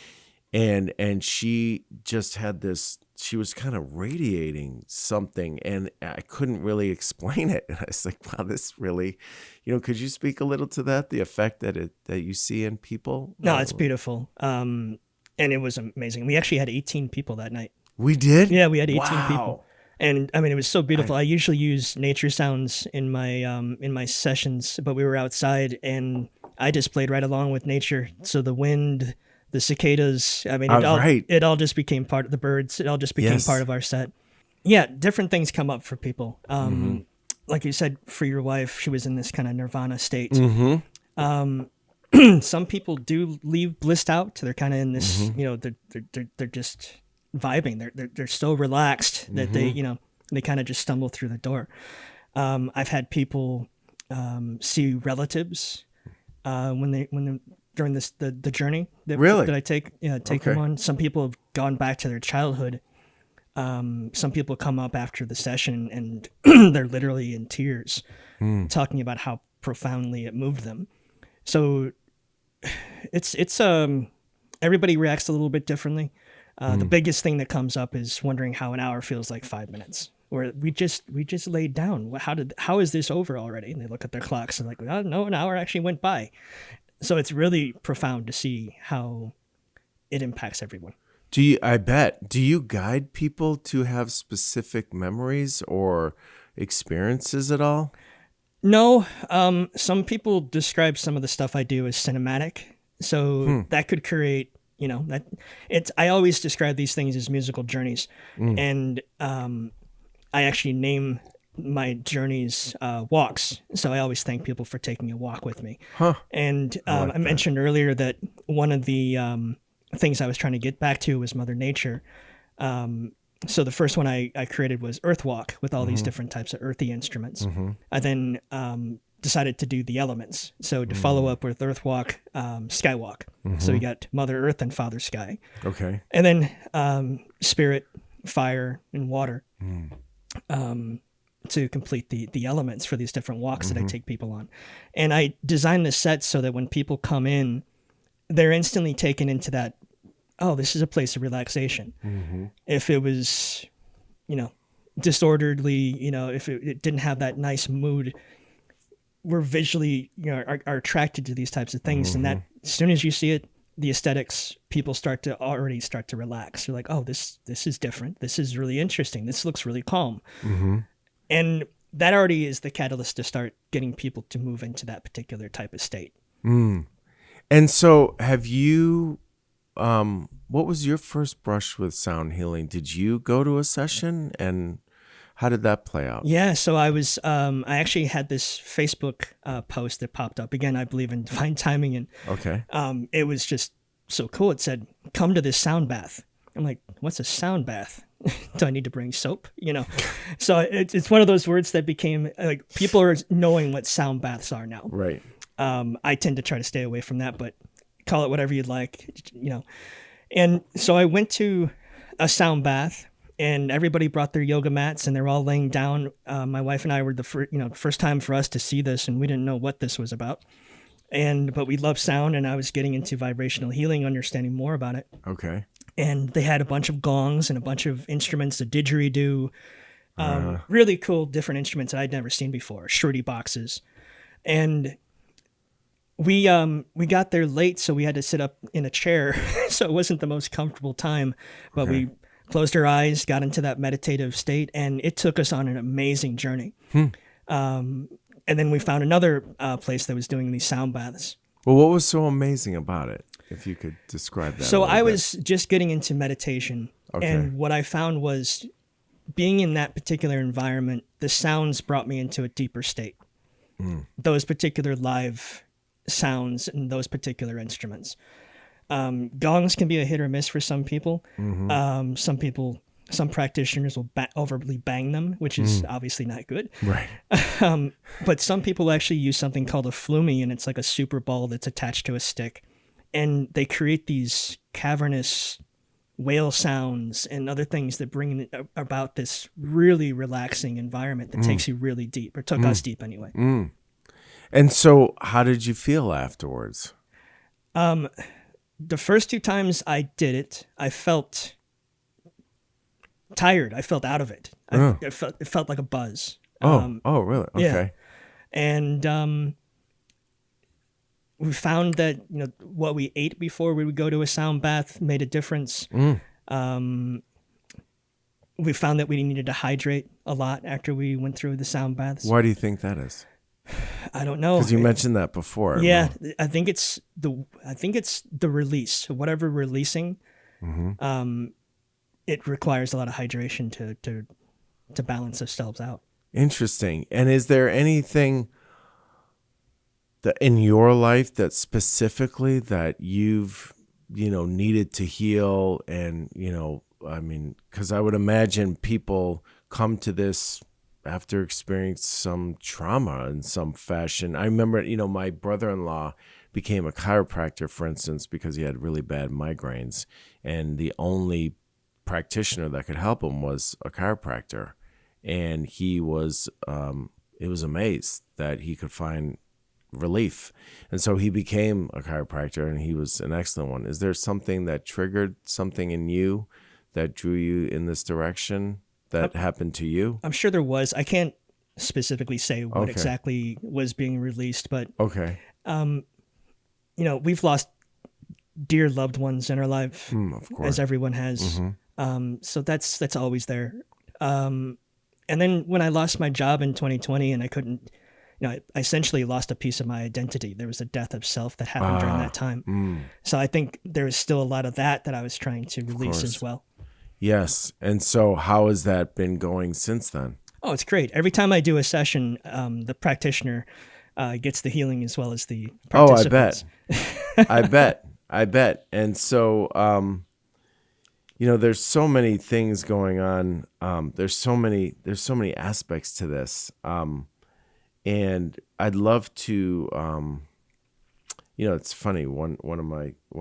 And she just had this, she was kind of radiating something, and I couldn't really explain it. And I was like, wow, this really, could you speak a little to that, the effect that you see in people? No, it's beautiful. And it was amazing. We actually had 18 people that night. We did? Yeah, we had 18 people. And I mean, it was so beautiful. I usually use nature sounds in my sessions, but we were outside, and I just played right along with nature. So the wind, the cicadas, I mean, it all just became part of the birds. It all just became part of our set. Yeah, different things come up for people. Like you said, for your wife, she was in this kind of nirvana state. Some people do leave blissed out. They're kind of in this, they're just vibing. They're so relaxed that they kind of just stumble through the door. I've had people see relatives when during the journey that I take them on. Some people have gone back to their childhood. Some people come up after the session and they're literally in tears, talking about how profoundly it moved them. So it's everybody reacts a little bit differently. The biggest thing that comes up is wondering how an hour feels like 5 minutes. Where we just laid down. How is this over already? And they look at their clocks and like, oh, no, an hour actually went by. So it's really profound to see how it impacts everyone. Do you guide people to have specific memories or experiences at all? No, some people describe some of the stuff I do as cinematic. So that could create, that it's. I always describe these things as musical journeys, and I actually name my journeys walks. So I always thank people for taking a walk with me. Huh. And like I mentioned earlier that one of the things I was trying to get back to was Mother Nature. So the first one I created was Earth Walk with all these different types of earthy instruments. I then decided to do the elements. So to follow up with Earth Walk, Sky Walk. So we got Mother Earth and Father Sky. Okay. And then Spirit, Fire, and Water to complete the elements for these different walks that I take people on. And I designed this set so that when people come in, they're instantly taken into that, oh, this is a place of relaxation. If it was, disorderly, if it didn't have that nice mood, we're visually, are attracted to these types of things. And that as soon as you see it, the aesthetics, people already start to relax. They're like, oh, this is different. This is really interesting. This looks really calm. And that already is the catalyst to start getting people to move into that particular type of state. And so have you, what was your first brush with sound healing? Did you go to a session, and how did that play out? Yeah, so I actually had this Facebook post that popped up. Again, I believe in divine timing, and Okay. It was just so cool. It said, come to this sound bath. I'm like, what's a sound bath? Do I need to bring soap? So it's one of those words that became like, people are knowing what sound baths are now. Right. I tend to try to stay away from that, but call it whatever you'd like, And so I went to a sound bath, and everybody brought their yoga mats, and they're all laying down. My wife and I were the first time for us to see this, and we didn't know what this was about. But we love sound, and I was getting into vibrational healing, understanding more about it. Okay. And they had a bunch of gongs and a bunch of instruments, the didgeridoo, really cool different instruments that I'd never seen before, shruti boxes. And we got there late, so we had to sit up in a chair, so it wasn't the most comfortable time, but we closed our eyes, got into that meditative state, and it took us on an amazing journey. And then we found another place that was doing these sound baths. Well, what was so amazing about it, if you could describe that? So I was just getting into meditation, and what I found was being in that particular environment, the sounds brought me into a deeper state. Those particular live sounds and those particular instruments. Gongs can be a hit or miss for some people. Some practitioners will overly bang them, which is obviously not good. Right. But some people actually use something called a flumi, and it's like a super ball that's attached to a stick. And they create these cavernous whale sounds and other things that bring about this really relaxing environment that takes you really deep, or took us deep anyway. And so how did you feel afterwards? The first 2 times I did it, I felt tired. I felt out of it. It felt like a buzz. Oh, really? Okay. Yeah. And we found that what we ate before we would go to a sound bath made a difference. We found that we needed to hydrate a lot after we went through the sound baths. Why do you think that is? I don't know. Because you mentioned that before. Yeah, I think it's the release. Whatever releasing, it requires a lot of hydration to balance ourselves out. Interesting. And is there anything that in your life that specifically that you've needed to heal? And I mean, because I would imagine people come to this after experiencing some trauma in some fashion. I remember, my brother-in-law became a chiropractor, for instance, because he had really bad migraines, and the only practitioner that could help him was a chiropractor. And he was, it was amazed that he could find relief. And so he became a chiropractor, and he was an excellent one. Is there something that triggered something in you that drew you in this direction that happened to you? I'm sure there was. I can't specifically say what exactly was being released, but we've lost dear loved ones in our life, Of course. as everyone has. So that's always there. And then when I lost my job in 2020 and I couldn't, I essentially lost a piece of my identity. There was a death of self that happened during that time. So I think there is still a lot of that I was trying to release as well. Yes. And so how has that been going since then? Oh, it's great. Every time I do a session, the practitioner gets the healing as well as the participants. I bet. And so, there's so many things going on. There's so many aspects to this. And I'd love to, it's funny. One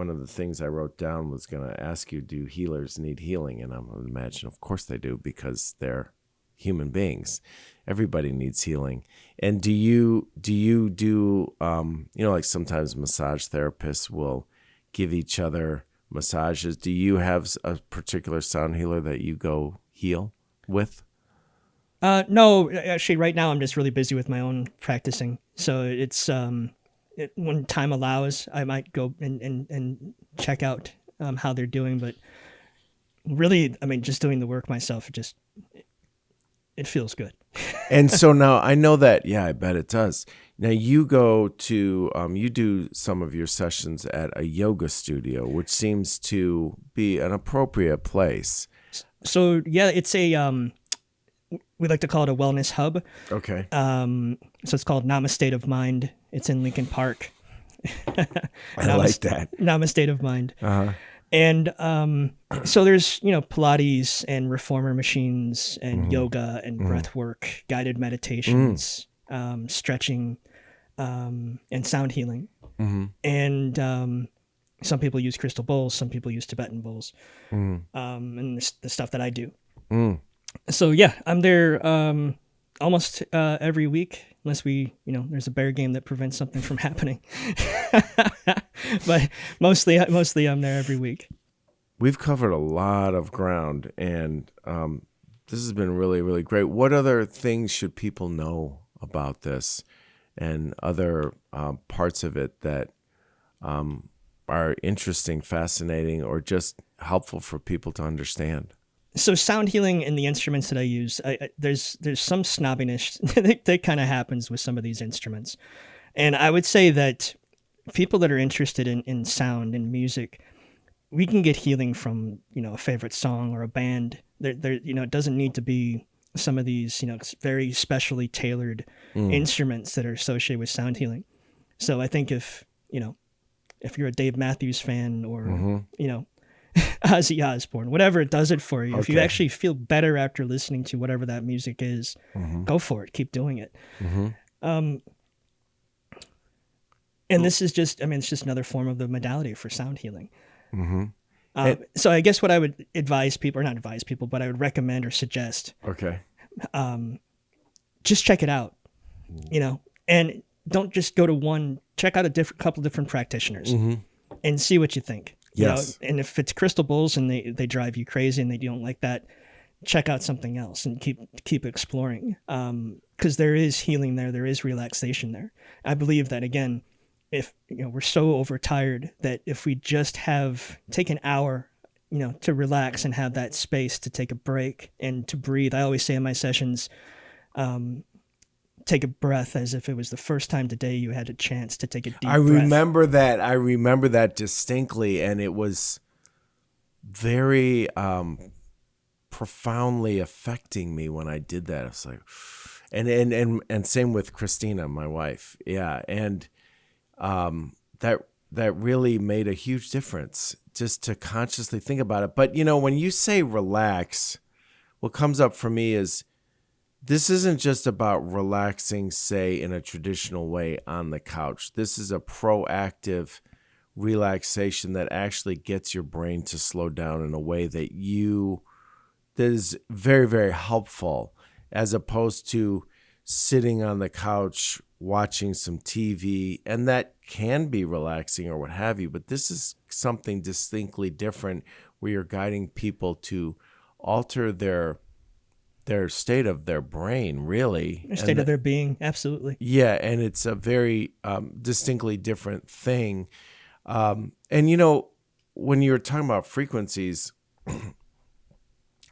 of the things I wrote down was going to ask you, do healers need healing? And I'm going to imagine, of course they do, because they're human beings. Everybody needs healing. And do you do, like sometimes massage therapists will give each other massages. Do you have a particular sound healer that you go heal with? No, actually right now I'm just really busy with my own practicing. So it's, when time allows, I might go and check out how they're doing. But really, just doing the work myself, it feels good. And so now I know that, I bet it does. Now you go to, you do some of your sessions at a yoga studio, which seems to be an appropriate place. So yeah, it's a, we like to call it a wellness hub. Okay. So it's called Namaste of Mind. It's in Lincoln Park. I like that. Namaste of Mind. Uh-huh. And so there's, Pilates and reformer machines and yoga and breath work, guided meditations, stretching, and sound healing. And some people use crystal bowls, some people use Tibetan bowls, and the stuff that I do. So yeah, I'm there almost every week, unless there's a bear game that prevents something from happening. But mostly I'm there every week. We've covered a lot of ground, and this has been really, really great. What other things should people know about this and other parts of it that are interesting, fascinating, or just helpful for people to understand? So sound healing and the instruments that I use, there's some snobbiness that kind of happens with some of these instruments. And I would say that people that are interested in sound and music, we can get healing from, a favorite song or a band. It doesn't need to be some of these, very specially tailored instruments that are associated with sound healing. So I think if you're a Dave Matthews fan or, Ozzy Osbourne, whatever it does it for you. Okay. If you actually feel better after listening to whatever that music is, go for it. Keep doing it. And this is just, it's just another form of the modality for sound healing. So I guess what I would advise people, or not advise people, but I would recommend or suggest, just check it out, and don't just go to one, check out a couple different practitioners and see what you think. Yes. And if it's crystal bowls and they drive you crazy and they don't like that, check out something else and keep exploring. Because there is healing there. There is relaxation there. I believe that, again, if we're so overtired that if we just take an hour, to relax and have that space to take a break and to breathe. I always say in my sessions, take a breath as if it was the first time today you had a chance to take a deep breath. I remember that distinctly, and it was very profoundly affecting me when I did that. I was like, and same with Christina, my wife. Yeah, and that really made a huge difference, just to consciously think about it. But when you say relax, what comes up for me is, this isn't just about relaxing, say, in a traditional way on the couch. This is a proactive relaxation that actually gets your brain to slow down in a way that is very, very helpful, as opposed to sitting on the couch watching some TV, and that can be relaxing or what have you. But this is something distinctly different, where you're guiding people to alter their their state of their brain, really. Their state of their being, absolutely. Yeah, and it's a very distinctly different thing. And when you're talking about frequencies, I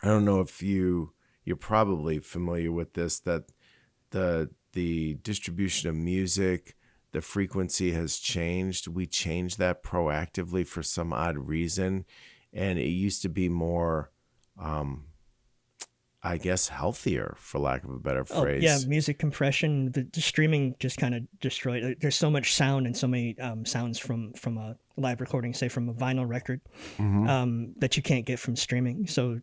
don't know if you're probably familiar with this, that the distribution of music, the frequency has changed. We changed that proactively for some odd reason, and it used to be more, I guess, healthier, for lack of a better phrase. Yeah, music compression. The streaming just kind of destroyed it. There's so much sound and so many sounds from a live recording, say from a vinyl record, that you can't get from streaming. So,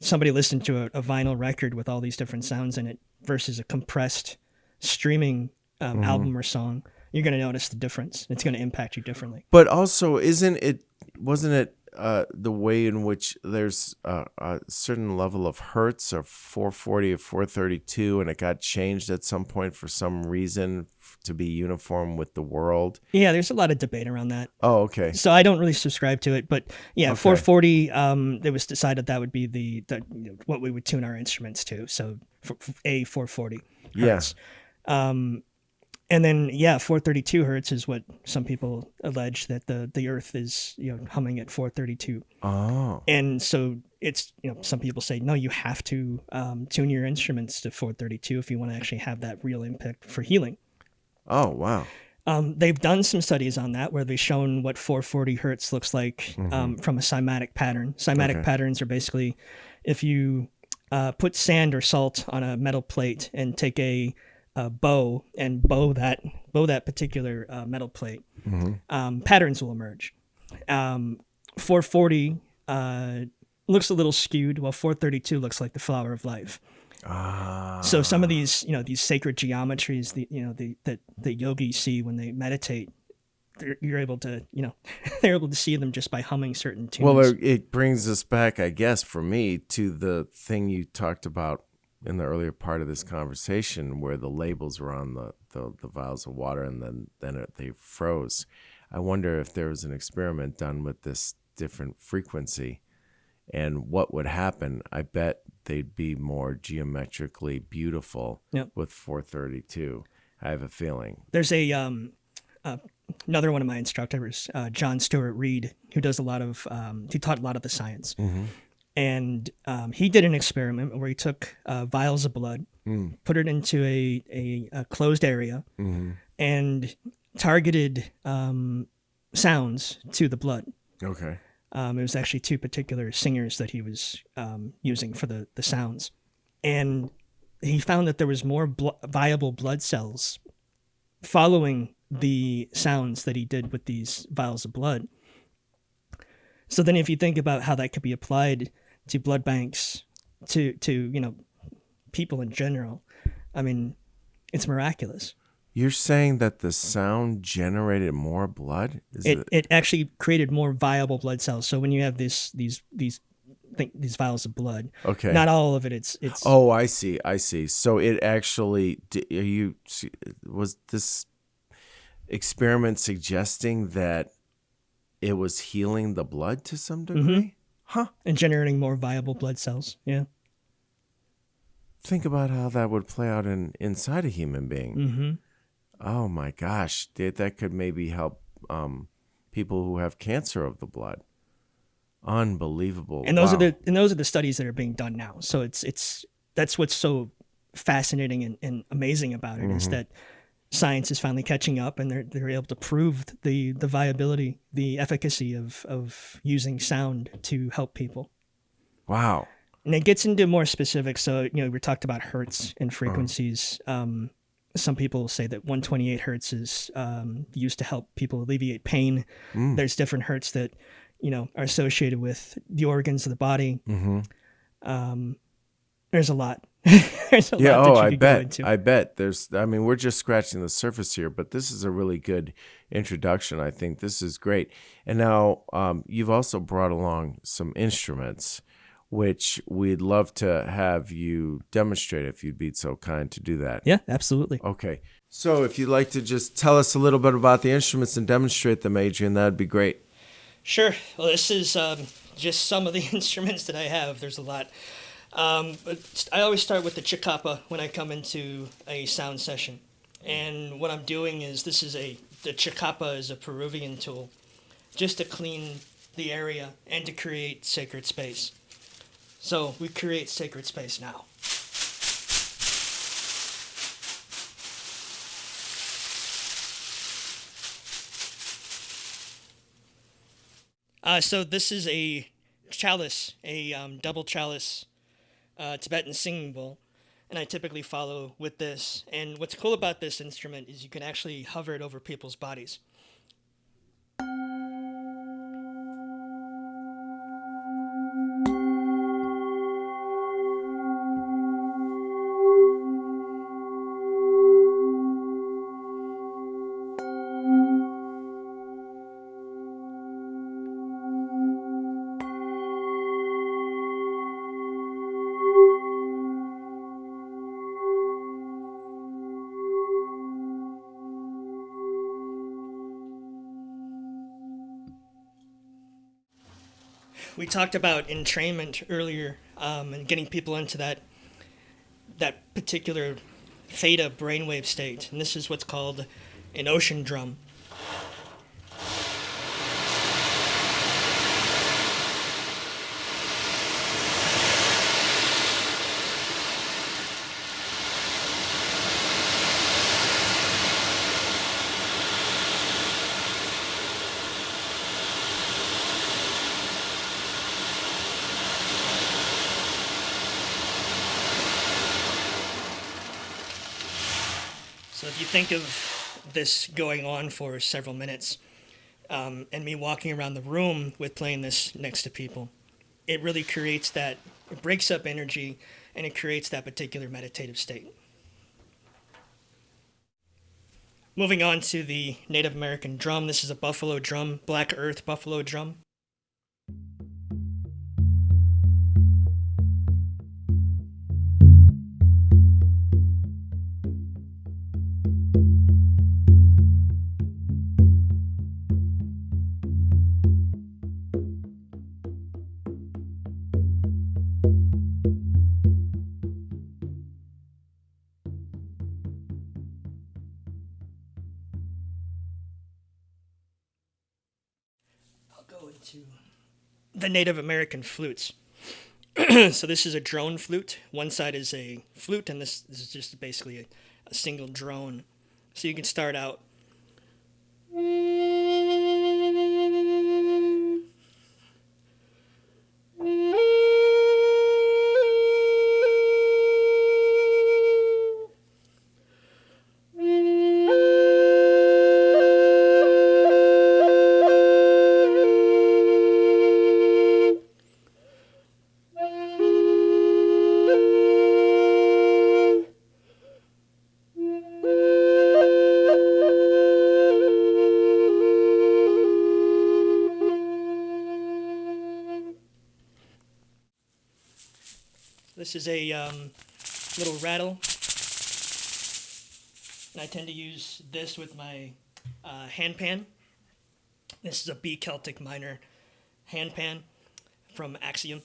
somebody listened to a vinyl record with all these different sounds in it versus a compressed streaming album or song. You're going to notice the difference. It's going to impact you differently. But also, wasn't it the way in which there's a certain level of hertz of 440 or 432, and it got changed at some point for some reason to be uniform with the world? Yeah, there's a lot of debate around that. Oh, okay. So I don't really subscribe to it, but yeah, Okay. 440. It was decided that would be the what we would tune our instruments to. So a 440 hertz. And then, 432 hertz is what some people allege that the Earth is, humming at 432. Oh. And so it's, some people say, no, you have to tune your instruments to 432 if you want to actually have that real impact for healing. Oh, wow. They've done some studies on that where they've shown what 440 hertz looks like from a cymatic pattern. Cymatic patterns are basically if you put sand or salt on a metal plate and take a bow and bow that particular metal plate, patterns will emerge. 440 looks a little skewed, while 432 looks like the flower of life. So some of these, these sacred geometries, that the yogis see when they meditate, you're able to, they're able to see them just by humming certain tunes. Well, it brings us back, I guess, for me, to the thing you talked about in the earlier part of this conversation, where the labels were on the vials of water, and then they froze. I wonder if there was an experiment done with this different frequency, and what would happen. I bet they'd be more geometrically beautiful with 432. I have a feeling. There's another one of my instructors, John Stewart Reed, who does he taught a lot of the science. And he did an experiment where he took vials of blood, put it into a closed area, and targeted sounds to the blood. Okay. It was actually two particular singers that he was using for the sounds. And he found that there was more viable blood cells following the sounds that he did with these vials of blood. So then if you think about how that could be applied to blood banks, to people in general, I mean, it's miraculous. You're saying that the sound generated more blood? It actually created more viable blood cells. So when you have these vials of blood, okay, not all of it's. Oh, I see. So it actually, was this experiment suggesting that it was healing the blood to some degree? And generating more viable blood cells. Yeah. Think about how that would play out inside a human being. Oh my gosh, that could maybe help people who have cancer of the blood. Unbelievable. And those are the studies that are being done now. So that's what's so fascinating and amazing about it, is that science is finally catching up, and they're able to prove the viability, the efficacy of using sound to help people. Wow. And it gets into more specifics. So, we talked about hertz and frequencies. Some people say that 128 hertz is used to help people alleviate pain. There's different hertz that, are associated with the organs of the body. There's a lot. There's a lot that you could go into. I bet. We're just scratching the surface here, but this is a really good introduction. I think this is great. And now you've also brought along some instruments, which we'd love to have you demonstrate if you'd be so kind to do that. Yeah, absolutely. Okay. So if you'd like to just tell us a little bit about the instruments and demonstrate them, Adrian, that'd be great. Sure. Well, this is just some of the instruments that I have. There's a lot. But I always start with the chicapa when I come into a sound session. And what I'm doing is the chicapa is a Peruvian tool just to clean the area and to create sacred space. So we create sacred space now. So this is a chalice, a double chalice Tibetan singing bowl, and I typically follow with this. And what's cool about this instrument is you can actually hover it over people's bodies. We talked about entrainment earlier, and getting people into that particular theta brainwave state, and this is what's called an ocean drum. So if you think of this going on for several minutes, and me walking around the room with playing this next to people, it really creates that, it breaks up energy, and it creates that particular meditative state. Moving on to the Native American drum, this is a buffalo drum, black earth buffalo drum. Go into the Native American flutes. So this is a drone flute. One side is a flute, and this is just basically a single drone. So you can start out. This is a little rattle, and I tend to use this with my hand pan. This is a B Celtic minor hand pan from Axiom.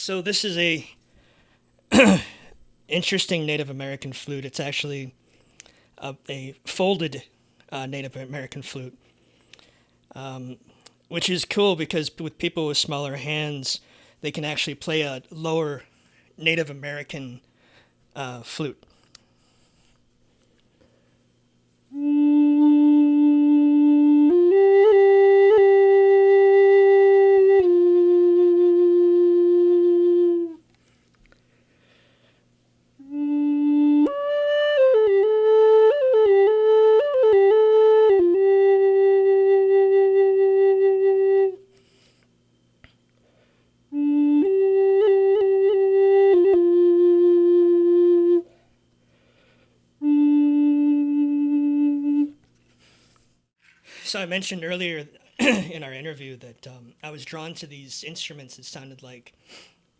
So this is a interesting Native American flute. It's actually a folded Native American flute, which is cool because with people with smaller hands, they can actually play a lower Native American flute. So I mentioned earlier in our interview that I was drawn to these instruments that sounded like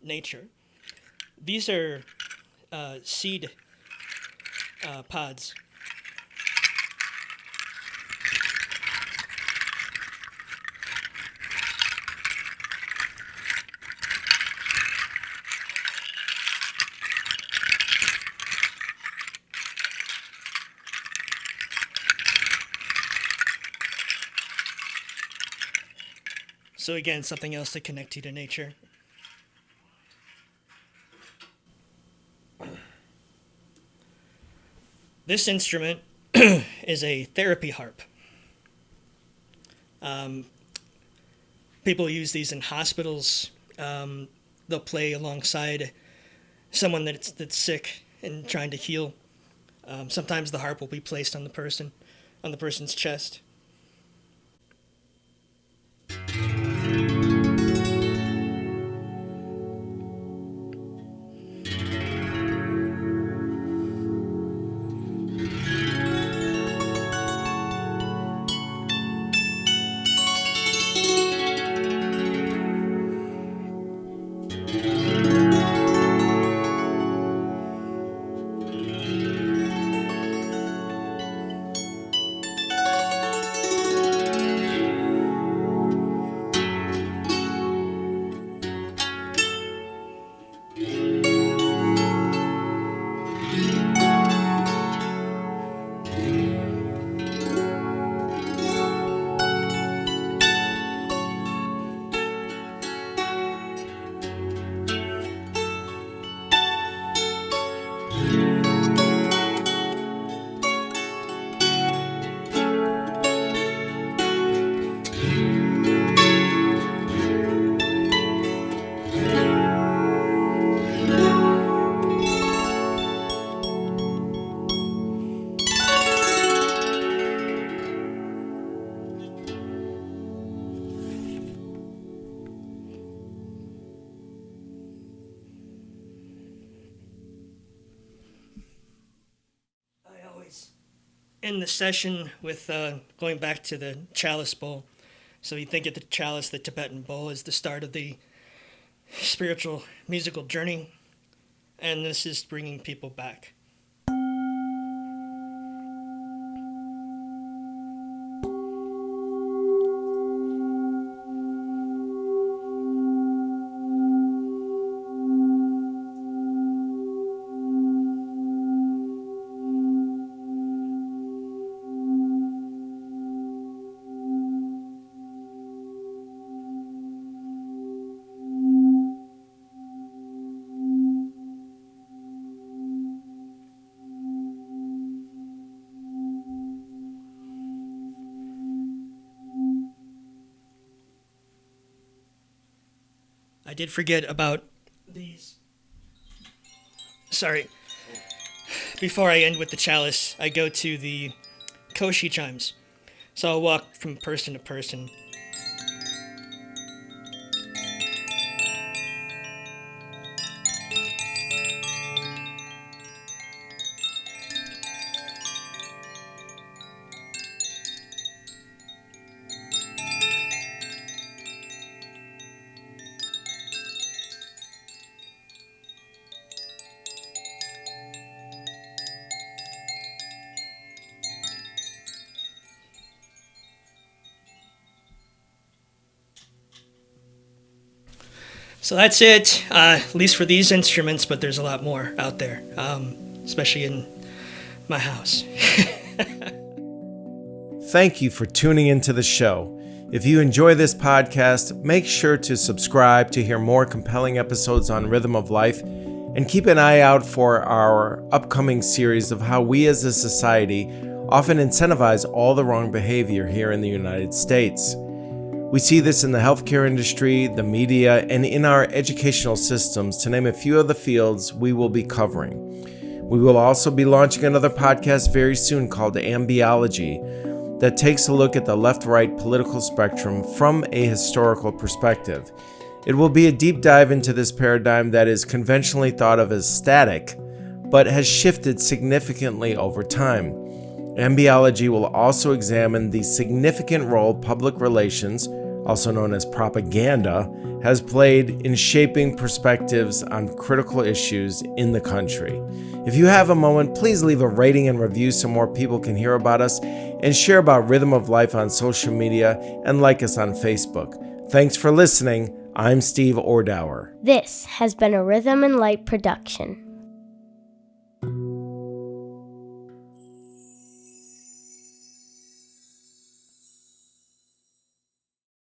nature. These are seed pods. So again, something else to connect you to nature. This instrument is a therapy harp. People use these in hospitals. They'll play alongside someone that's sick and trying to heal. Sometimes the harp will be placed on the person's chest. In the session with going back to the chalice bowl. So you think of the chalice, the Tibetan bowl, as the start of the spiritual musical journey, and this is bringing people back. I did forget about these. Sorry. Before I end with the chalice, I go to the koshi chimes. So I'll walk from person to person. So that's it, at least for these instruments, but there's a lot more out there, especially in my house. Thank you for tuning into the show. If you enjoy this podcast, make sure to subscribe to hear more compelling episodes on Rhythm of Life, and keep an eye out for our upcoming series of how we as a society often incentivize all the wrong behavior here in the United States. We see this in the healthcare industry, the media, and in our educational systems, to name a few of the fields we will be covering. We will also be launching another podcast very soon called Ambiology that takes a look at the left-right political spectrum from a historical perspective. It will be a deep dive into this paradigm that is conventionally thought of as static, but has shifted significantly over time. Ambiology will also examine the significant role public relations, also known as propaganda, has played in shaping perspectives on critical issues in the country. If you have a moment, please leave a rating and review so more people can hear about us, and share about Rhythm of Life on social media, and like us on Facebook. Thanks for listening. I'm Steve Ordauer. This has been a Rhythm and Light production.